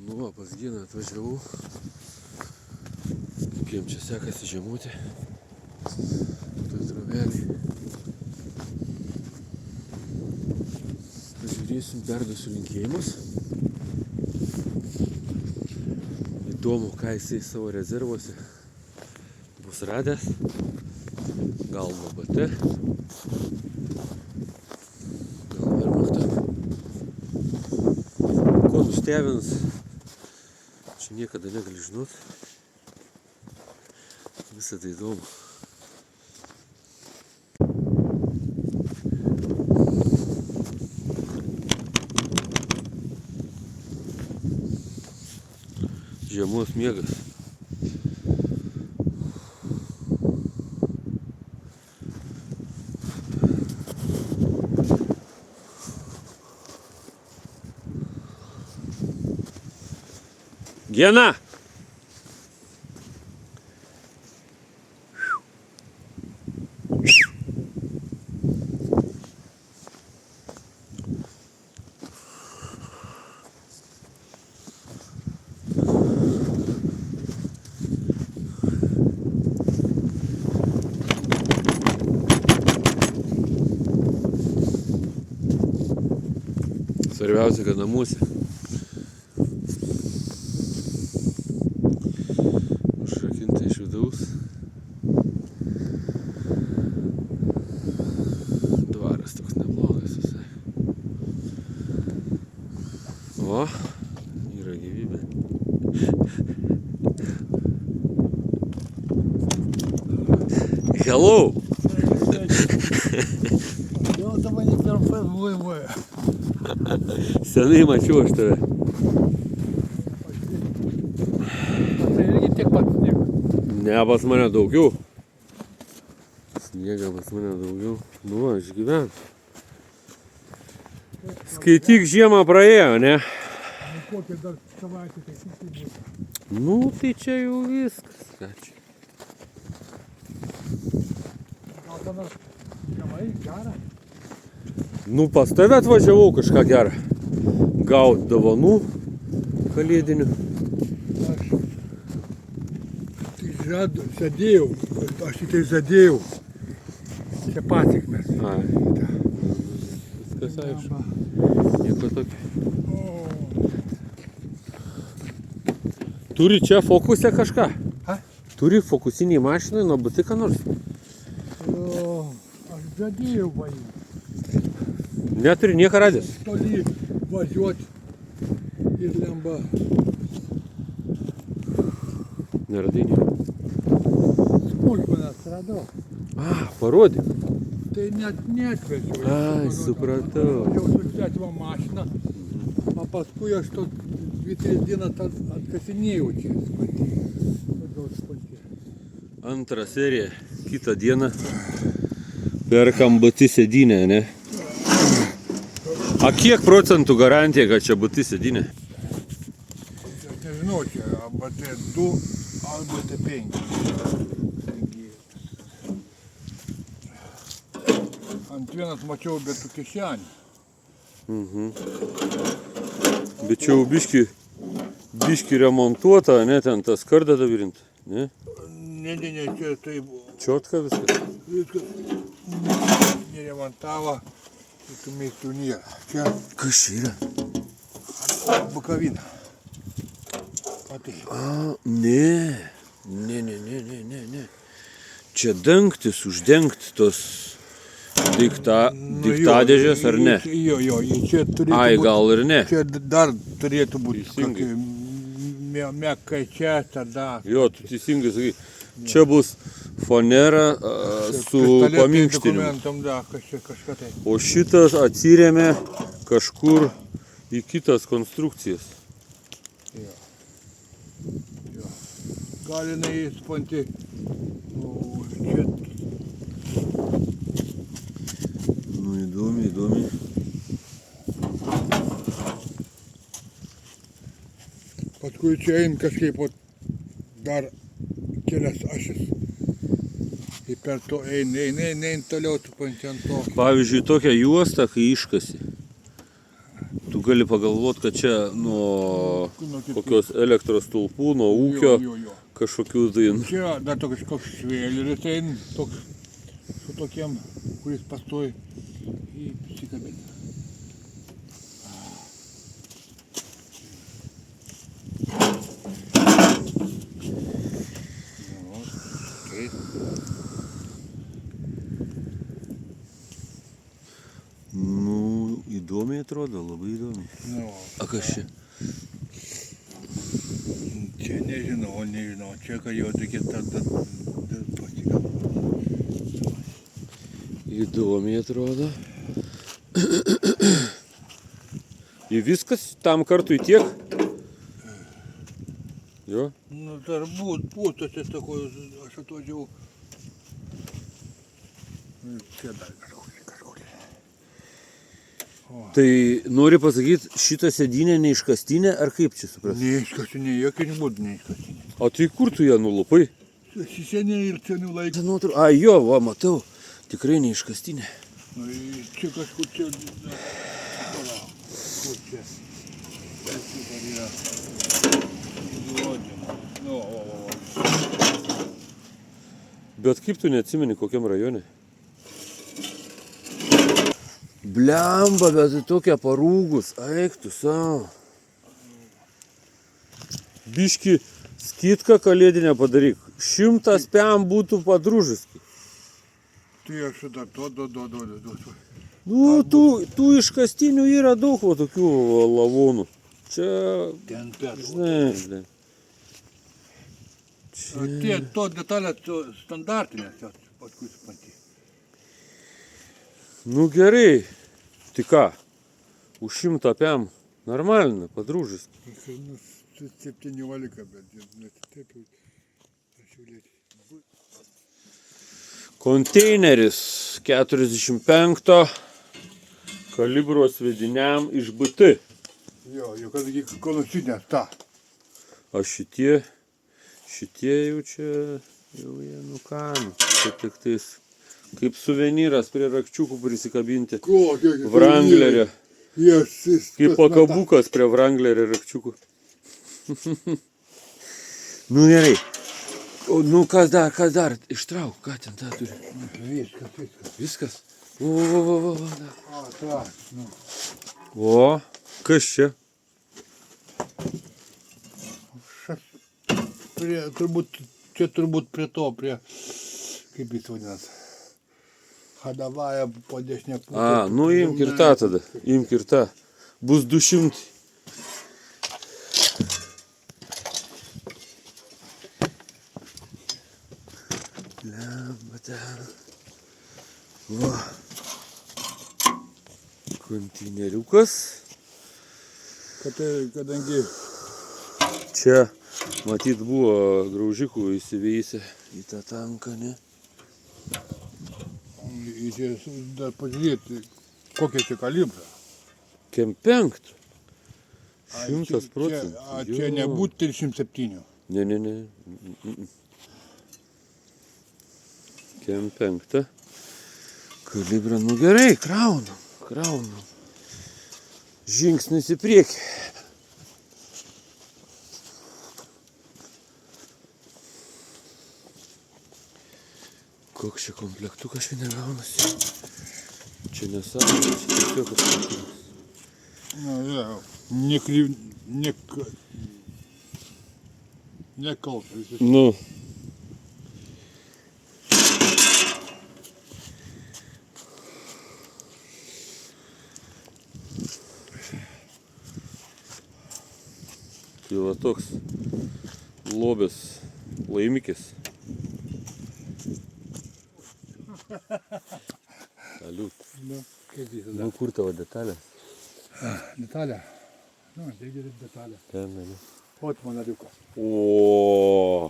Nu va, pas Giną atvažiavau. Kaip jiems čia sekasi žiemoti. Tai travelį. Pažiūrėsim, perduosiu linkėjimus. Įdomu, ką jisai savo rezervuose bus radęs. Gal NBT. Gal Vermachtą. Ko nustebins, čia niekada negali žinot. Visą tai įdomu. Žiemos miegas. Gena! Svarbiausia, kad namuose. Užrakinta iš vidaus. Dvaras toks neblogas visai. O, yra gyvybė. Hello! Jau tavo ne per vairuoja. Senai mačiau aš tave. Tai irgi tiek pat sniego. Ne, pas mane daugiau. Sniega pas mane daugiau. Nu, aš gyvenu. Skaityk, žiemą praėjo, ne? Nu kokia dar savaitė, tai tiksliai bus. Nu, tai čia jau viskas. Ką čia? Gal ten nors gavai gerą? Nu, pas tave atvažiavau kažką gerą. Gaut dovanų kalėdinių. Aš tik žadėjau, aš tik tai žadėjau. Čia pasekmės. Ai, viskas aišku. Nieko tokio. Turi čia fokuse kažką? Ha? Turi fokusinį mašiną, NBT ką nors? Aš žadėjau važiuoti. Neturi nieko radęs. Toli važiuoti ir lemba. Neradai nieko. Smulkmenas radau. Parodyk. Tai net neatvežiau. Ai, supratau. Važiavau su svetima mašina, o paskui aš to 2-3 dienas atkasinėjau čia. Antrą seriją. Kitą dieną perkam BT sėdynę, ne? A kiek procentų garantija, kad čia BT sėdynė? Aš nežinau, čia BT2 ar BT5. Ant vienas mačiau betų kišenį. Bet čia jau biški remontuota, ne, ten tas kardą davirint, ne? Ne, čia taip Čiotka viskas. viskas neremontavo, tokių meistrų nėra. Čia Kas čia yra? Bukavina. Matai. Ne. Čia dangtis, uždengti tos daiktadėžės, ar ne? Jo, čia turėtų Ai, gal ir ne. Čia dar turėtų būti Teisingai. mekai čia, tada. Jo, tu teisingai sakai. Čia bus fonera su paminkštinimu. Dokumentam, da, kažką tai. O šitas atsirėmė kažkur į kitas konstrukcijas. Jo. Gal jinai sponti. Čia Nu, įdomi. paskui čia eina kažkaip dar kelias ašis. Ir per to eina toliau tu panti ant to. Pavyzdžiui, tokią juostą, kai iškasi, tu gali pagalvoti, kad čia nuo Nu, kitų. kokios elektros stulpų, nuo ūkio Jo. kažkokių tai... Čia dar toks koks švėleris eina, toks su tokiem, kuris pastoji į prisikabinę. Nu, įdomiai atrodo, labai įdomiai. Nu, A kas čia? čia nežinau, čia kad jau tokie tada pasikalbą. Įdomiai atrodo. Ir viskas tam kartui tiek? Jo? Nu, dar būtas aš tako, aš atvažiavau. Čia dar kažkokia. Tai nori pasakyti, šitą sėdynę neiškastinė, ar kaip čia suprasti? Neiškasinė, jokia nebūtų neiškasinė. O tai kur tu ją nulupai? Seniai ir senių laikų. A, jo, va, matau, tikrai neiškastinė. Nu, čia kažkur čia... Palauk, kur čia? Čia dar yra... Įrodymą. Nu, o. Bet kaip tu neatsimeni, kokiam rajone? Blemba, bet tai tokia parūgus, eik tu savo. Biški skitką kalėdinę padaryk. 100 pem būtų padružus. Tai aš dar to. Nu, tų iškastinių yra daug va tokių lavonų. Čia, Ten per. žinai, Tie to detalės standartinės, jos paskui supranti. nu gerai. Tai ką, už 100 pem normalina, padružus. Nu, 17, bet taip jau. Aš jau lėčiau. Konteineris 45 kalibro svediniam iš BT. Jo, kad konusinės, ta. O šitie jau čia, jau jie nukanu. Čia tik tais, kaip suvenyras prie rakčiukų prisikabinti. Kokia? Wranglerio. Jis. Kaip pakabukas prie Wranglerio rakčiukų. Nu gerai. O, nu kas dar? Ištrauk, ką ten tą turi? Viskas. Viskas? O, A, ta. Nu. o, kas čia? Turbūt prie to, kaip jis vadinas. Hadavaja po dešinę pusę. A, nu imk ir tą tada. Imk ir tą. Bus 200. Lemba ten. Va. Konteineriukas. Kadangi Čia, matyt, buvo graužikų įsiveisę į tą tanką, ne? dar pažiūrėti, kokia čia kalibra. Kem 5. A 100%. čia nebūtų 37. Ne. Kem 5. Kalibrą, nu gerai, kraunam. Žingsnis į priekį. Koks čia komplektukas šiandien gaunasi. Čia nesąmonė, čia tiesiog komplektukas. Nekaltas. Nu. Tai va toks lobės laimikis. Aliut. Nu kur tavo detalė? Detalė. Nu, didelė detalė. Ten, ne. Ot monariukas. O,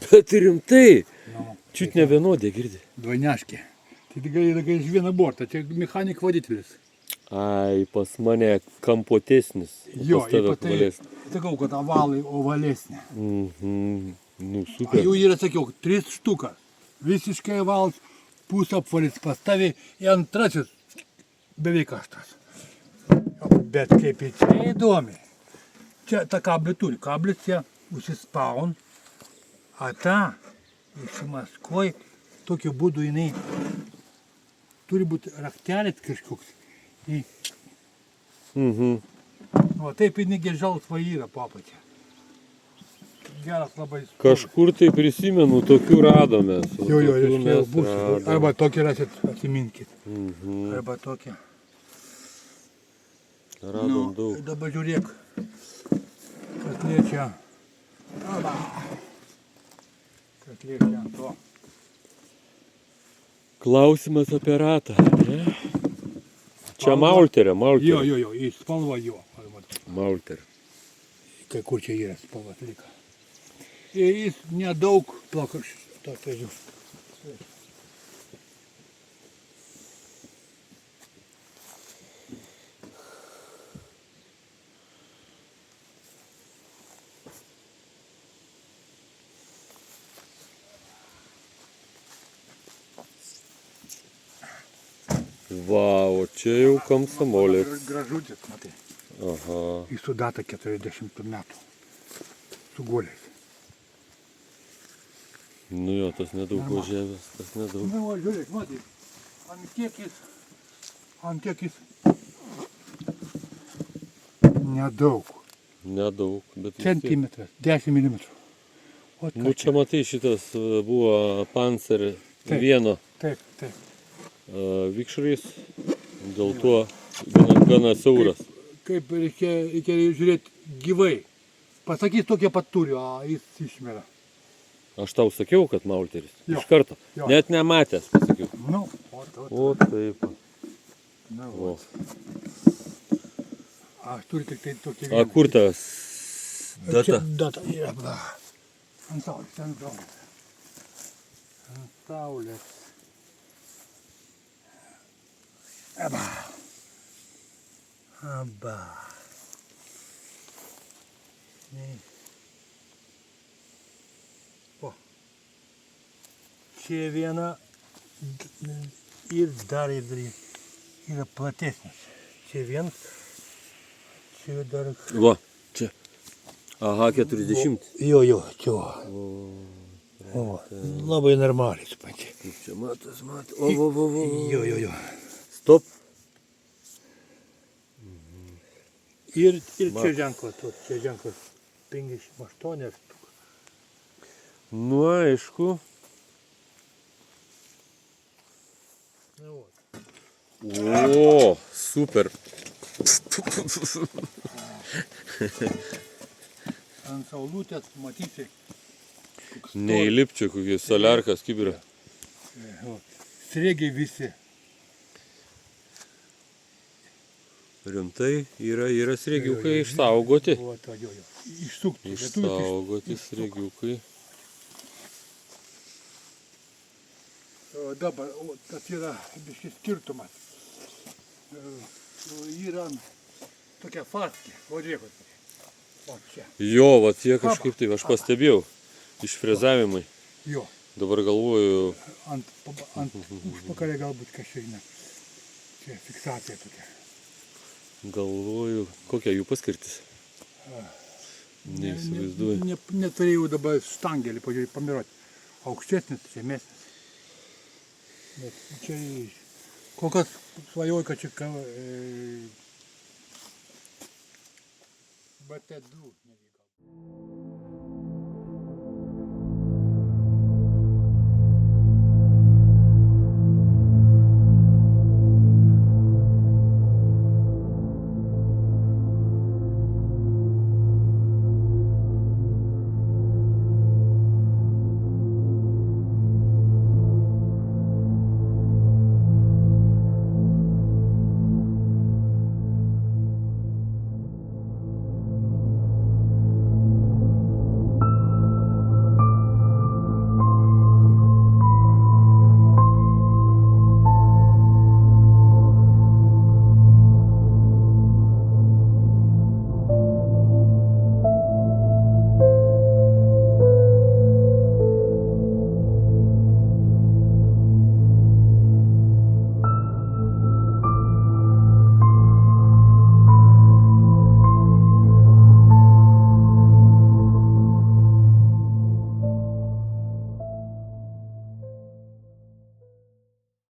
bet rimtai. Nu, Čiut nevienodė, girdi. Dvainiaškė. Tai gali iš vieną bortą, čia mechanik vaditelis. Ai, pas mane kampotesnis. o Jo, pas tave ypatai, apvalesnis. sakau, kad ovalai ovalesnė. Nu, A super. jų yra, sakiau, 3 štukas. Visiškai ovals, pusę apvalis pastavi, ir antrasis beveik aštras. Bet kaip į čia įdomi. Čia tą kablį turi. Kablis čia užsispaun. A ta įsimaskuoja. Tokiu būdu jinai turi būti raktelis kažkoks. Į... O taip jinai žalsva yra papačia. Geras labai. Kažkur tai prisimenu, tokių radome. Jo, reiškia jau bus. Arba tokį rasit, atsiminkit. Arba tokį. Radom daug. Dabar žiūrėk, kas liečia. Arba. Kas liečia to. Klausimas apie ratą. Ne? Čia Maulterio. Jo, į spalvą jo. Maulterio. Kai kur čia yra spalva lika. Ir jis nedaug plakaš. Vau, čia jau komsomolės. Gražutis, matai. Aha. Jis su data 40 metų. Su guoliais. Nu jo, tas nedaug važiavęs, tas nedaug. Nu, o žiūrėk, matai. Ant kiek jis. Nedaug. Nedaug, bet vis tiek. Centimetras, 10 milimetrų. Nu čia matai, šitas buvo Panzer Taip. vieno Taip. vikšrais, dėl to gana siauras. Kaip reikia žiūrėti gyvai. Pasakys tokie pat turi, o jis išmera. Aš tau sakiau, kad Maulteris. Jo. Iš karto. Jo. Net nematęs, pasakiau. Nu, O taip. Na, O. Aš turiu tik tai tokį A kur tas Čia data? data yra. Ant saulės, ant saulės. Ant saulės. Aba. O. Čia viena ir dar yra platesnis. Čia vienas. Čia dar. Va, čia. Aha, 40. Jo, čia. O, labai normaliai, supranti. Čia matas. O. Jo. Stop. Ir čia ženklas, čia ženklas 58 štuka. Nu, aišku. O, super. Ant saulutės matysi. Neįlipčiau kokį soliarkas kibirą. Sriegiai visi. Rimtai yra sriegiukai išsaugoti. Išsukti. Išsaugoti sriegiukai. Dabar, tas yra biškis skirtumas. Yra tokia faskė, o žiūrėkit. O čia. Jo, va tie kažkaip tai aš pastebėjau. Išfrezavimai. Jo. Dabar galvoju. Ant užpakalį galbūt kažkaip. Čia fiksacija tokia. Galvoju, kokia jų paskirtis. Neįsivaizduoju. Neturėjau dabar štangelį, pažiūrėjau, pamiroti. Aukštesnis, žemesnis. Bet čia kol kas svajoju, kad čia BT2 nevyko.